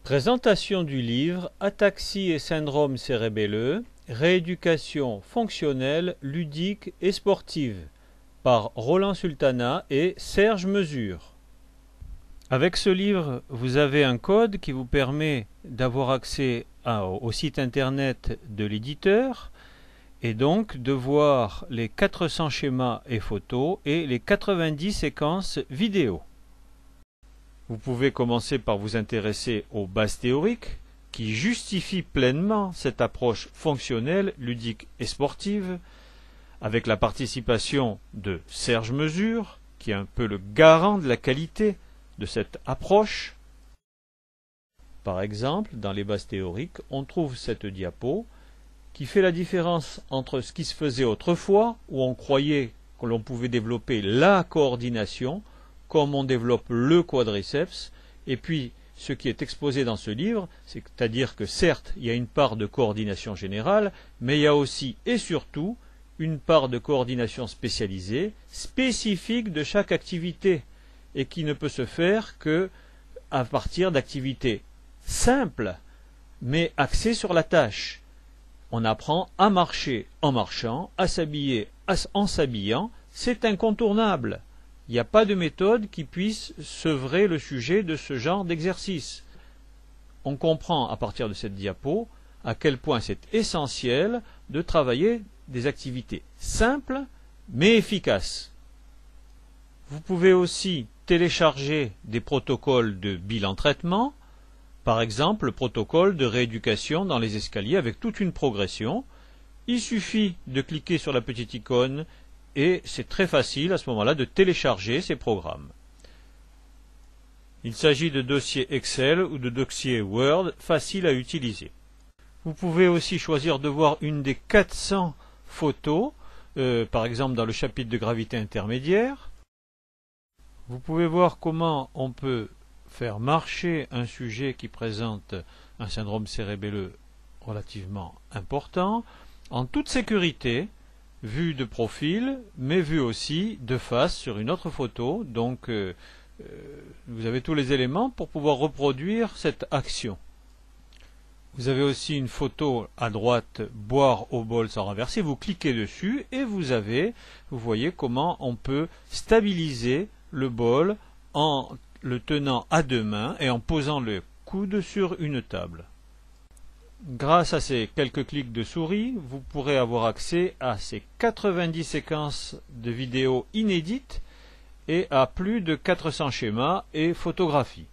Présentation du livre Ataxie et syndrome cérébelleux, rééducation fonctionnelle, ludique et sportive par Roland Sultana et Serge Mesure. Avec ce livre, vous avez un code qui vous permet d'avoir accès au site internet de l'éditeur et donc de voir les 400 schémas et photos et les 90 séquences vidéo. Vous pouvez commencer par vous intéresser aux bases théoriques qui justifient pleinement cette approche fonctionnelle, ludique et sportive, avec la participation de Serge Mesure, qui est un peu le garant de la qualité de cette approche. Par exemple, dans les bases théoriques, on trouve cette diapo qui fait la différence entre ce qui se faisait autrefois, où on croyait que l'on pouvait développer la coordination, comme on développe le quadriceps, et puis ce qui est exposé dans ce livre, c'est-à-dire que certes, il y a une part de coordination générale, mais il y a aussi et surtout une part de coordination spécialisée, spécifique de chaque activité, et qui ne peut se faire que à partir d'activités simples, mais axées sur la tâche. On apprend à marcher en marchant, à s'habiller en s'habillant, c'est incontournable. Il n'y a pas de méthode qui puisse sevrer le sujet de ce genre d'exercice. On comprend à partir de cette diapo à quel point c'est essentiel de travailler des activités simples mais efficaces. Vous pouvez aussi télécharger des protocoles de bilan traitement, par exemple le protocole de rééducation dans les escaliers avec toute une progression. Il suffit de cliquer sur la petite icône et c'est très facile à ce moment-là de télécharger ces programmes. Il s'agit de dossiers Excel ou de dossiers Word faciles à utiliser. Vous pouvez aussi choisir de voir une des 400 photos, par exemple dans le chapitre de gravité intermédiaire. Vous pouvez voir comment on peut faire marcher un sujet qui présente un syndrome cérébelleux relativement important, en toute sécurité, vue de profil, mais vue aussi de face sur une autre photo. Donc vous avez tous les éléments pour pouvoir reproduire cette action. Vous avez aussi une photo à droite, boire au bol sans renverser. Vous cliquez dessus et vous voyez comment on peut stabiliser le bol en le tenant à deux mains et en posant le coude sur une table. Grâce à ces quelques clics de souris, vous pourrez avoir accès à ces 90 séquences de vidéos inédites et à plus de 400 schémas et photographies.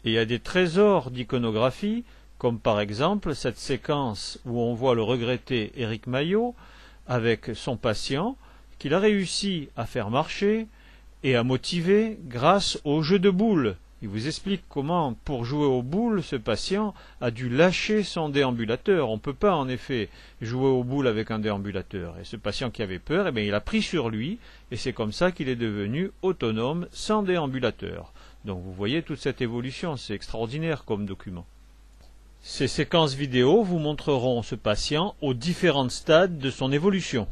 Et il y a des trésors d'iconographie, comme par exemple cette séquence où on voit le regretté Éric Maillot avec son patient qu'il a réussi à faire marcher et à motiver grâce au jeu de boules. Il vous explique comment, pour jouer aux boules, ce patient a dû lâcher son déambulateur. On ne peut pas, en effet, jouer aux boules avec un déambulateur. Et ce patient qui avait peur, il a pris sur lui, et c'est comme ça qu'il est devenu autonome, sans déambulateur. Donc vous voyez toute cette évolution, c'est extraordinaire comme document. Ces séquences vidéo vous montreront ce patient aux différents stades de son évolution.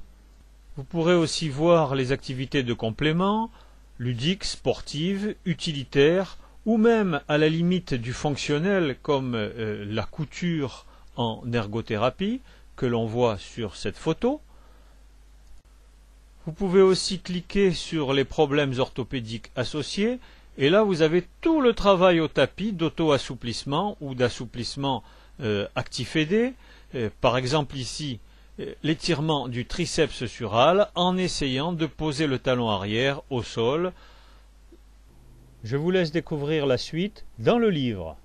Vous pourrez aussi voir les activités de complément, ludiques, sportives, utilitaires, ou même à la limite du fonctionnel comme la couture en ergothérapie que l'on voit sur cette photo. Vous pouvez aussi cliquer sur les problèmes orthopédiques associés et là vous avez tout le travail au tapis d'auto-assouplissement ou d'assouplissement actif aidé. Par exemple ici l'étirement du triceps sural en essayant de poser le talon arrière au sol. Je vous laisse découvrir la suite dans le livre.